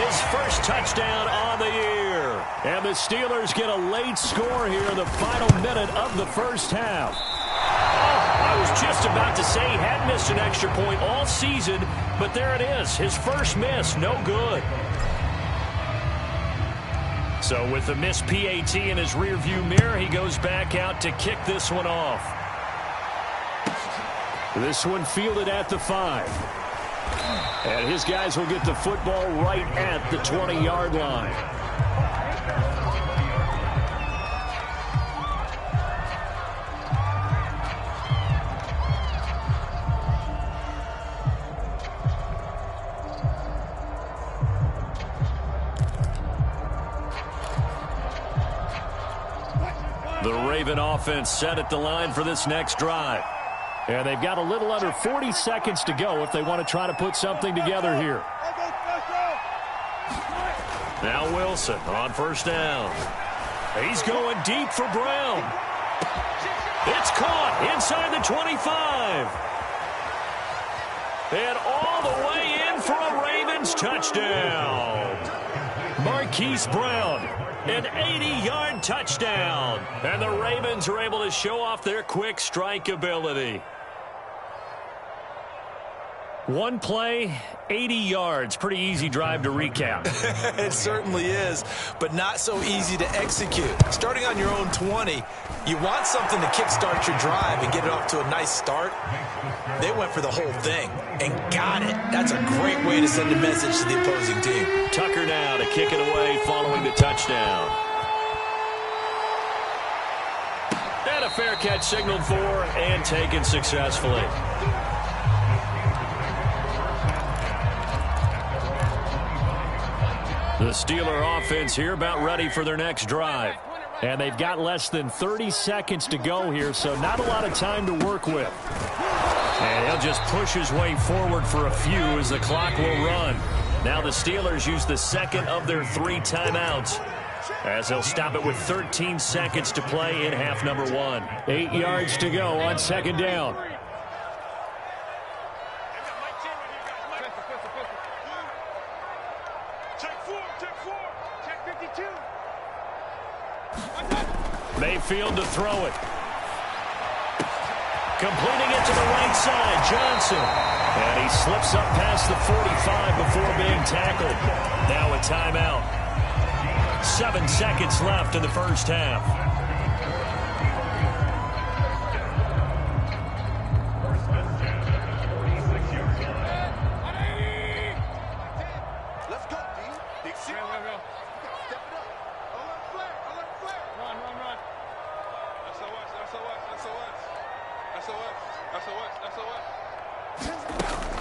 A: his first touchdown on the year.
C: And the Steelers get a late score here in the final minute of the first half.
A: I was just about to say he had missed an extra point all season, but there it is. His first miss, no good. So with the missed PAT in his rearview mirror, he goes back out to kick this one off.
C: This one fielded at the 5. And his guys will get the football right at the 20-yard line.
D: The Raven offense set at the line for this next drive.
C: And they've got a little under 40 seconds to go if they want to try to put something together here.
D: Now Wilson on first down.
A: He's going deep for Brown. It's caught inside the 25. And all the way in for a Ravens touchdown. Marquise Brown, an 80-yard touchdown. And the Ravens are able to show off their quick strike ability. One play, 80 yards. Pretty easy drive to recap.
B: It certainly is, but not so easy to execute. Starting on your own 20, you want something to kickstart your drive and get it off to a nice start. They went for the whole thing and got it. That's a great way to send a message to the opposing team.
D: Tucker now to kick it away following the touchdown.
A: And a fair catch signaled for and taken successfully.
D: The Steeler offense here about ready for their next drive.
C: And they've got less than 30 seconds to go here, so not a lot of time to work with.
D: And he'll just push his way forward for a few as the clock will run. Now the Steelers use the second of their 3 timeouts as they'll stop it with 13 seconds to play in half number 1.
C: 8 yards to go on second down.
A: Mayfield to throw it. Completing it to the right side, Johnson. And he slips up past the 45 before being tackled. Now a timeout. 7 seconds left in the first half.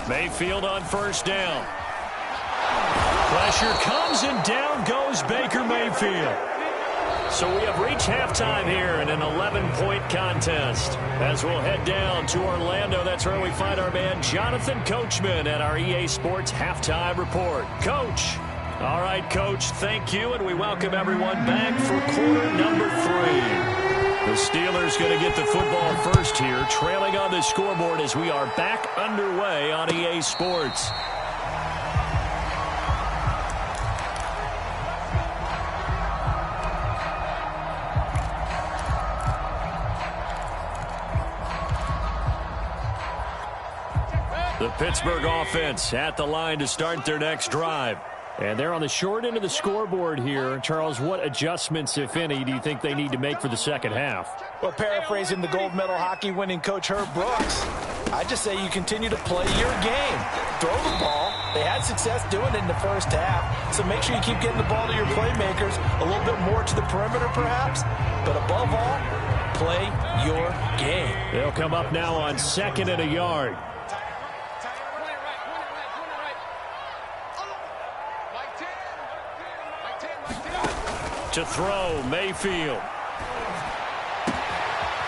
A: Mayfield on first down. Pressure comes and down goes Baker Mayfield. So we have reached halftime here in an 11-point contest. As we'll head down to Orlando, that's where we find our man Jonathan Coachman at our EA Sports Halftime Report. Coach. All right, Coach, thank you, and we welcome everyone back for quarter number 3. The Steelers going to get the football first here, trailing on the scoreboard as we are back underway on EA Sports. The Pittsburgh offense at the line to start their next drive.
C: And they're on the short end of the scoreboard here. Charles, what adjustments, if any, do you think they need to make for the second half?
B: Well, paraphrasing the gold medal hockey winning coach Herb Brooks, I just say you continue to play your game. Throw the ball. They had success doing it in the first half, so make sure you keep getting the ball to your playmakers, a little bit more to the perimeter perhaps, but above all, play your game.
C: They'll come up now on 2nd and a yard.
A: To throw, Mayfield.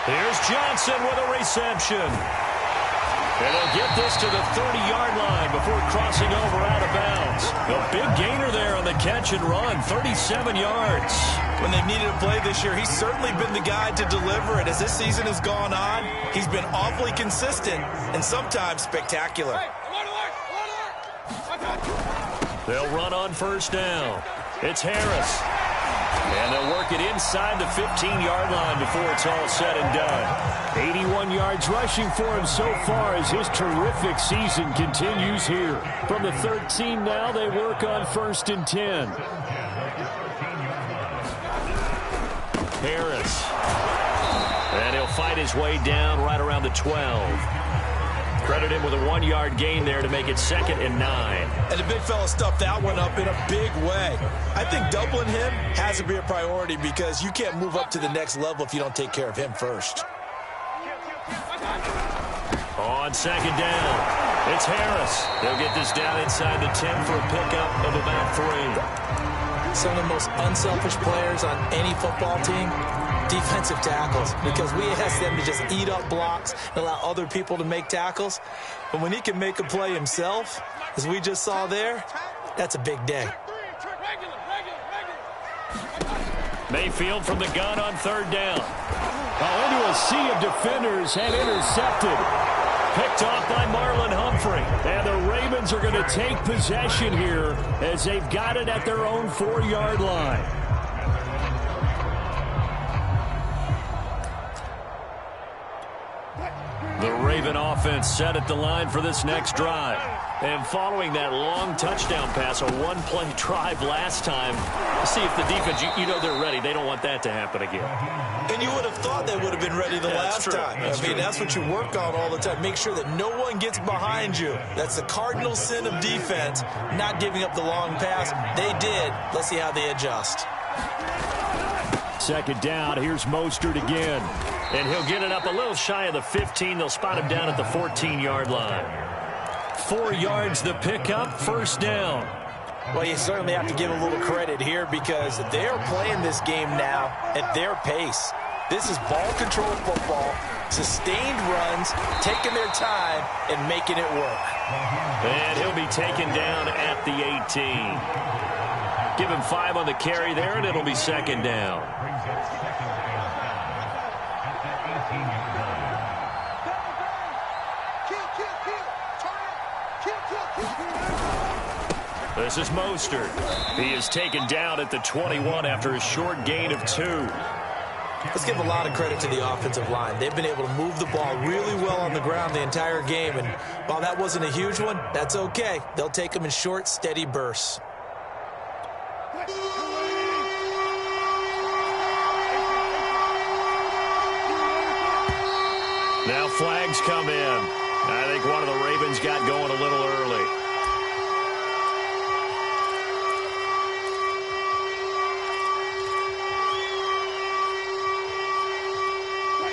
A: Here's Johnson with a reception. And he'll get this to the 30-yard line before crossing over out of bounds. A big gainer there on the catch and run, 37 yards.
B: When they've needed a play this year, he's certainly been the guy to deliver it. As this season has gone on, he's been awfully consistent and sometimes spectacular.
A: They'll run on first down. It's Harris. And they'll work it inside the 15-yard line before it's all said and done.
C: 81 yards rushing for him so far as his terrific season continues here. From the 13 now, they work on 1st and 10.
A: Harris. And he'll fight his way down right around the 12.
D: Credit him with a 1-yard gain there to make it 2nd and 9.
B: And the big fella stuffed that one up in a big way. I think doubling him has to be a priority because you can't move up to the next level if you don't take care of him first.
D: On 2nd down, it's Harris. They'll get this down inside the 10 for a pickup of about 3.
B: Some of the most unselfish players on any football team, defensive tackles, because we ask them to just eat up blocks and allow other people to make tackles. But when he can make a play himself, as we just saw there, that's a big day.
D: Mayfield from the gun on 3rd down.
C: Into a sea of defenders and intercepted.
D: Picked off by Marlon Humphrey.
C: And the Ravens are going to take possession here as they've got it at their own 4-yard line.
D: The Raven offense set at the line for this next drive. And following that long touchdown pass, a one-play drive last time, see if the defense, you know they're ready. They don't want that to happen again.
B: And you would have thought they would have been ready the last time. That's what you work on all the time. Make sure that no one gets behind you. That's the cardinal sin of defense, not giving up the long pass. They did. Let's see how they adjust.
C: 2nd down. Here's Mostert again.
D: And he'll get it up a little shy of the 15. They'll spot him down at the 14-yard line. 4 yards the pickup, 1st down.
B: Well, you certainly have to give a little credit here because they're playing this game now at their pace. This is ball control football, sustained runs, taking their time, and making it work.
D: And he'll be taken down at the 18. Give him 5 on the carry there, and it'll be 2nd down. This is Mostert. He is taken down at the 21 after a short gain of 2.
B: Let's give a lot of credit to the offensive line. They've been able to move the ball really well on the ground the entire game. And while that wasn't a huge one, that's okay. They'll take them in short, steady bursts.
D: Now flags come in. I think one of the Ravens got going a little early.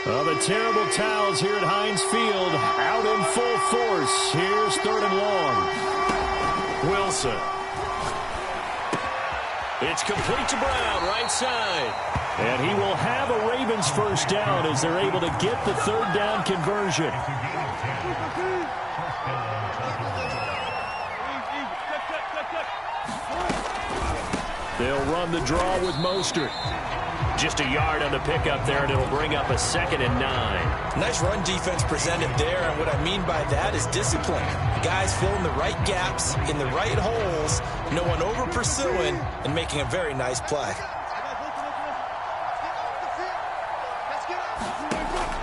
C: Well, the terrible towels here at Heinz Field out in full force. Here's 3rd and long.
D: Wilson. It's complete to Brown, right side.
C: And he will have a Ravens 1st down as they're able to get the 3rd down conversion. They'll run the draw with Mostert.
D: Just a yard on the pickup there, and it'll bring up a 2nd and 9.
B: Nice run defense presented there, and what I mean by that is discipline. Guys filling the right gaps in the right holes, no one over-pursuing, and making a very nice play.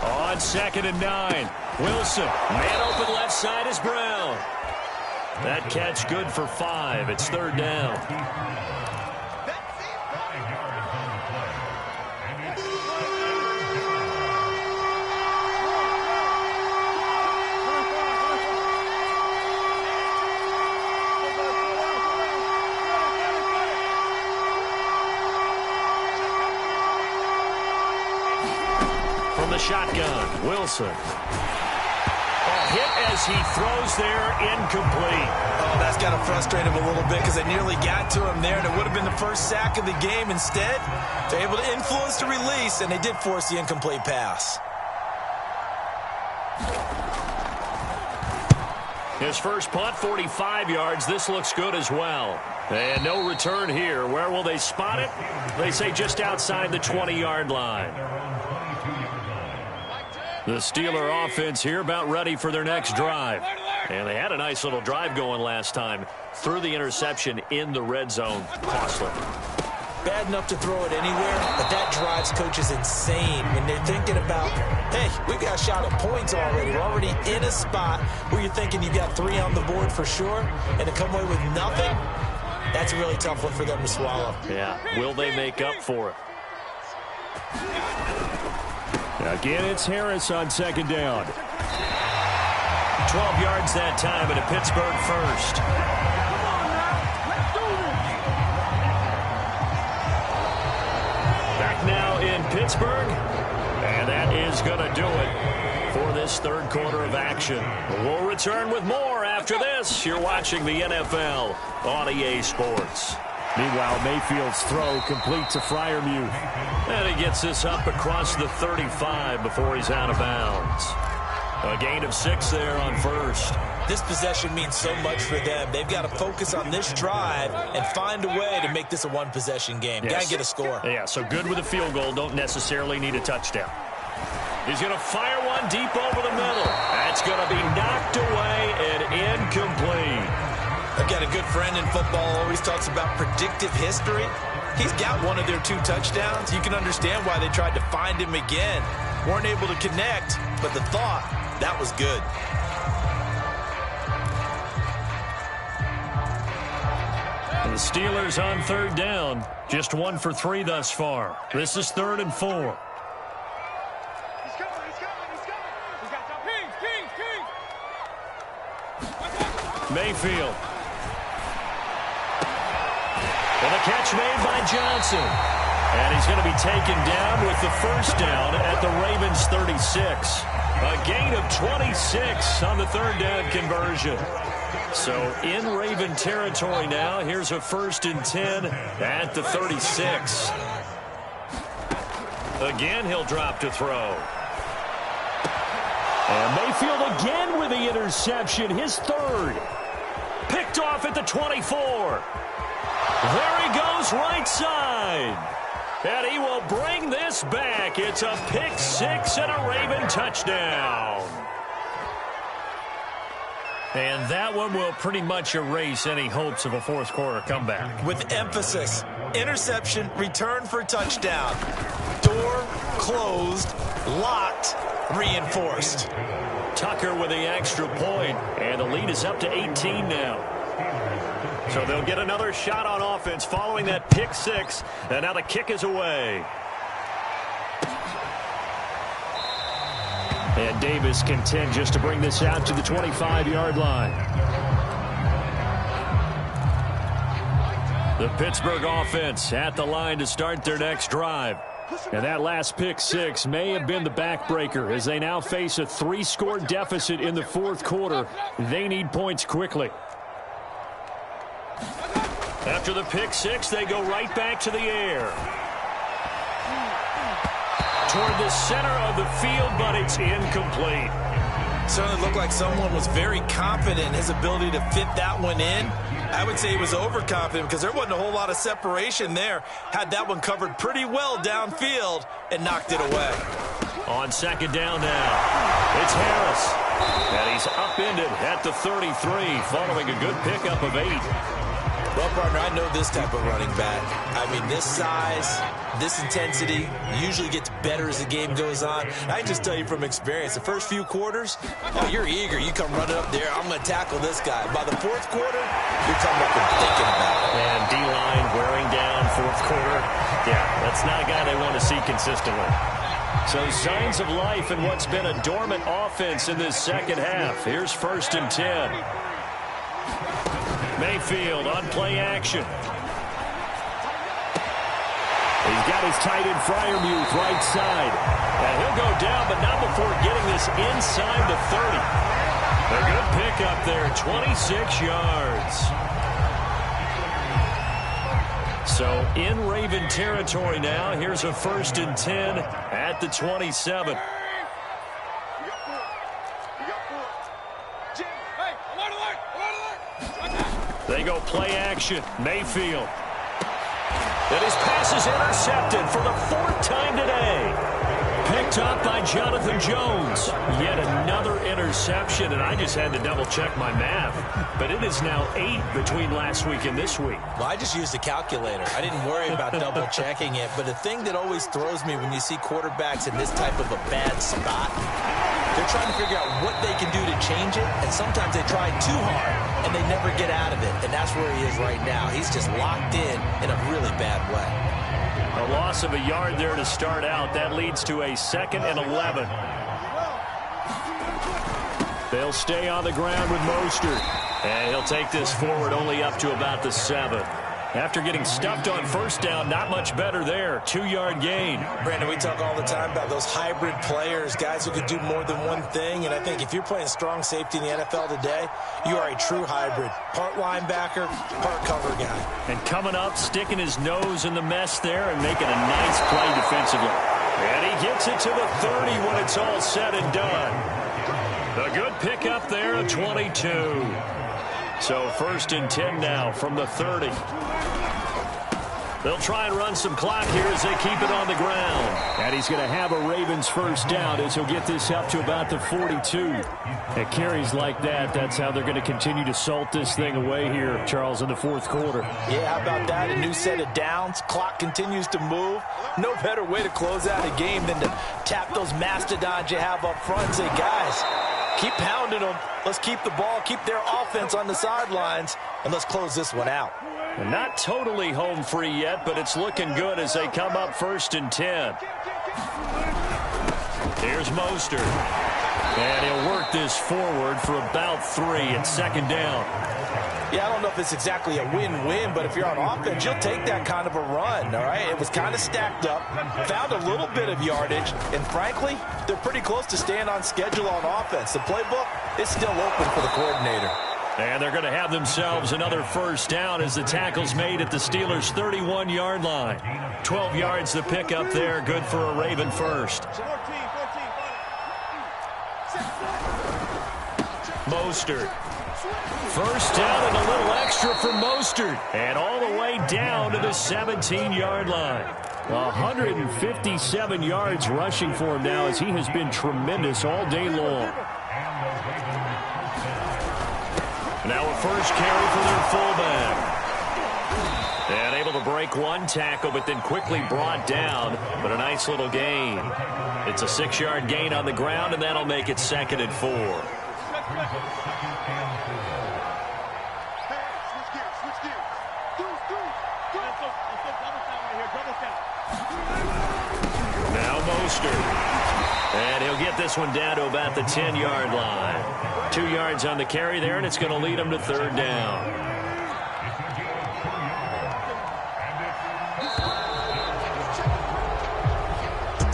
D: On 2nd and 9, Wilson. Man open left side is Brown. That catch good for 5. It's 3rd down. The shotgun, Wilson. Hit as he throws there, incomplete.
B: Oh, that's got to frustrate him a little bit because they nearly got to him there, and it would have been the first sack of the game. Instead, they're able to influence the release, and they did force the incomplete pass.
D: His first punt, 45 yards. This looks good as well. And no return here. Where will they spot it? They say just outside the 20-yard line. The Steeler offense here about ready for their next drive. And they had a nice little drive going last time. Threw the interception in the red zone. Costly.
B: Bad enough to throw it anywhere, but that drives coaches insane when they're thinking about, hey, we've got a shot at points already. We're already in a spot where you're thinking you've got 3 on the board for sure, and to come away with nothing, that's a really tough one for them to swallow.
D: Yeah, will they make up for it?
C: Again, it's Harris on 2nd down.
D: 12 yards that time, and a Pittsburgh first. Back now in Pittsburgh, and that is going to do it for this third quarter of action. We'll return with more after this. You're watching the NFL on EA Sports.
C: Meanwhile, Mayfield's throw complete to Freiermuth.
D: And he gets this up across the 35 before he's out of bounds. A gain of 6 there on first.
B: This possession means so much for them. They've got to focus on this drive and find a way to make this a one-possession game.
D: Yes.
B: Got to get a score.
D: Yeah, so good with a field goal. Don't necessarily need a touchdown. He's going to fire one deep over the middle. That's going to be knocked away and incomplete.
B: I've got a good friend in football, always talks about predictive history. He's got one of their 2 touchdowns. You can understand why they tried to find him again. Weren't able to connect, but the thought, that was good.
D: And the Steelers on third down. Just 1 for 3 thus far. This is 3rd and 4.
E: He's coming. He's got some King.
D: Mayfield. And a catch made by Johnson. And he's going to be taken down with the first down at the Ravens 36. A gain of 26 on the third down conversion. So in Raven territory now. Here's a 1st and 10 at the 36. Again, he'll drop to throw.
C: And Mayfield again with the interception, his 3rd.
D: Picked off at the 24. There he goes right side. And he will bring this back. It's a pick 6 and a Raven touchdown. And that one will pretty much erase any hopes of a fourth quarter comeback.
B: With emphasis, interception, return for touchdown. Door closed, locked, reinforced.
D: Tucker with the extra point, and the lead is up to 18 now. So they'll get another shot on offense following that pick 6, and now the kick is away.
C: And Davis content just to bring this out to the 25-yard line.
D: The Pittsburgh offense at the line to start their next drive.
C: And that last pick 6 may have been the backbreaker as they now face a 3-score deficit in the fourth quarter. They need points quickly.
D: After the pick 6, they go right back to the air. Toward the center of the field, but it's incomplete.
B: Certainly looked like someone was very confident in his ability to fit that one in. I would say he was overconfident because there wasn't a whole lot of separation there. Had that one covered pretty well downfield and knocked it away.
D: On 2nd down now, it's Harris. And he's upended at the 33 following a good pickup of 8.
B: Well, partner, I know this type of running back. I mean, this size, this intensity usually gets better as the game goes on. I can just tell you from experience, the first few quarters, you're eager. You come running up there, I'm going to tackle this guy. By the fourth quarter, you're talking about thinking about it.
D: And D-line wearing down fourth quarter. Yeah, that's not a guy they want to see consistently.
C: So signs of life in what's been a dormant offense in this second half. Here's 1st and 10.
D: Mayfield on play action.
C: He's got his tight end Freiermuth right side.
D: And he'll go down, but not before getting this inside the 30. A good pickup there, 26 yards. So in Raven territory now, here's a 1st and 10 at the 27. They go play action. Mayfield. And his pass is intercepted for the 4th time today. Picked up by Jonathan Jones. Yet another interception, and I just had to double-check my math. But it is now 8 between last week and this week.
B: Well, I just used a calculator. I didn't worry about double-checking it. But the thing that always throws me when you see quarterbacks in this type of a bad spot, they're trying to figure out what they can do to change it, and sometimes they try too hard, and they never get out of it. And that's where he is right now. He's just locked in a really bad way.
D: A loss of a yard there to start out. That leads to a 2nd and 11.
C: They'll stay on the ground with Mostert.
D: And he'll take this forward only up to about the 7. After getting stuffed on first down, not much better there. 2-yard gain.
B: Brandon, we talk all the time about those hybrid players, guys who can do more than one thing. And I think if you're playing strong safety in the NFL today, you are a true hybrid. Part linebacker, part cover guy.
C: And coming up, sticking his nose in the mess there and making a nice play defensively.
D: And he gets it to the 30 when it's all said and done. A good pickup there at 22. So 1st and 10 now from the 30. They'll try and run some clock here as they keep it on the ground.
C: And he's going to have a Ravens first down as he'll get this up to about the 42. At carries like that, that's how they're going to continue to salt this thing away here, Charles, in the 4th quarter.
B: Yeah, how about that? A new set of downs. Clock continues to move. No better way to close out a game than to tap those mastodons you have up front and say, guys, keep pounding them. Let's keep the ball, keep their offense on the sidelines, and let's close this one out.
D: And not totally home free yet, but it's looking good as they come up 1st and 10. Here's Mostert. And he'll work this forward for about 3 at 2nd down.
B: Yeah, I don't know if it's exactly a win-win, but if you're on offense, you'll take that kind of a run, all right? It was kind of stacked up, found a little bit of yardage, and frankly, they're pretty close to staying on schedule on offense. The playbook is still open for the coordinator.
D: And they're going to have themselves another first down as the tackle's made at the Steelers' 31-yard line. 12 yards to pick up there, good for a Raven first. Mostert. First down and a little extra for Mostert. And all the way down to the 17-yard line.
C: 157 yards rushing for him now as he has been tremendous all day long.
D: Now a first carry for their fullback. And able to break one tackle, but then quickly brought down. But a nice little gain. It's a 6-yard gain on the ground, and that'll make it 2nd and 4. Now Mostert. And he'll get this one down to about the 10-yard line. 2 yards on the carry there, and it's going to lead him to 3rd down.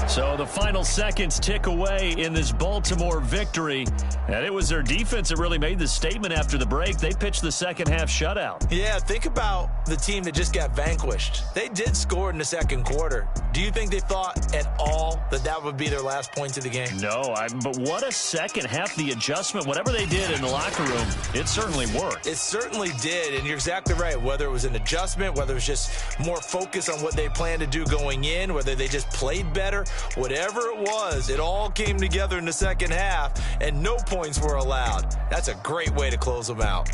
D: So the final seconds tick away in this Baltimore victory. And it was their defense that really made the statement after the break. They pitched the second-half shutout.
B: Yeah, think about the team that just got vanquished. They did score in the 2nd quarter. Do you think they thought at all that that would be their last points of the game?
D: No, but what a second half. The adjustment, whatever they did in the locker room, it certainly worked.
B: It certainly did, and you're exactly right. Whether it was an adjustment, whether it was just more focus on what they planned to do going in, whether they just played better, whatever it was, it all came together in the 2nd half, and no points were allowed. That's a great way to close them out.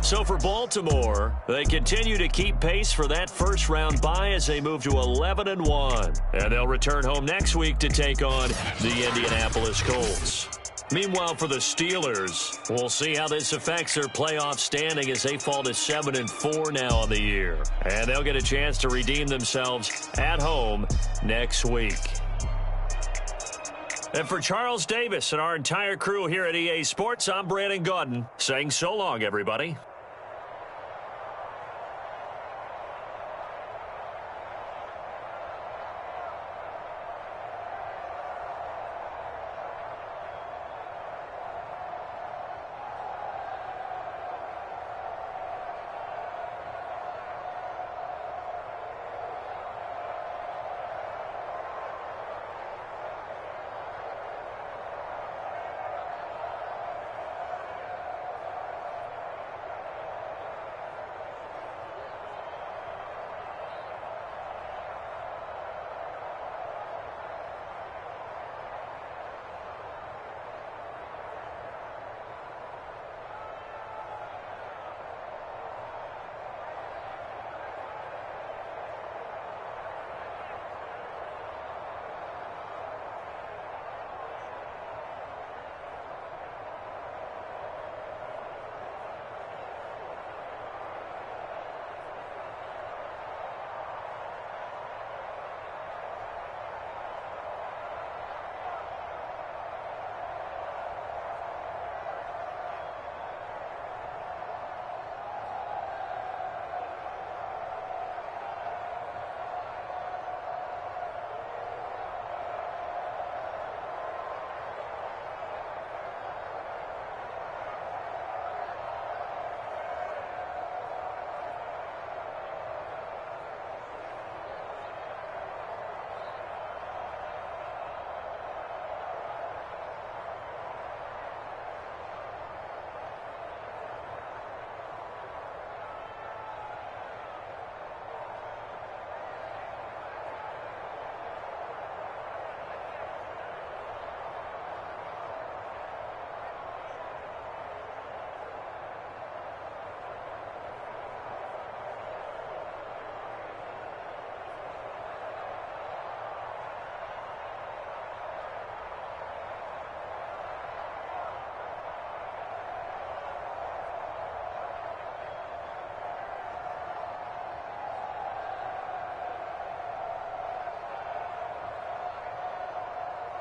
D: So for Baltimore, they continue to keep pace for that first-round bye as they move to 11-1. And they'll return home next week to take on the Indianapolis Colts. Meanwhile, for the Steelers, we'll see how this affects their playoff standing as they fall to 7-4 now on the year. And they'll get a chance to redeem themselves at home next week. And for Charles Davis and our entire crew here at EA Sports, I'm Brandon Gaudin saying so long, everybody.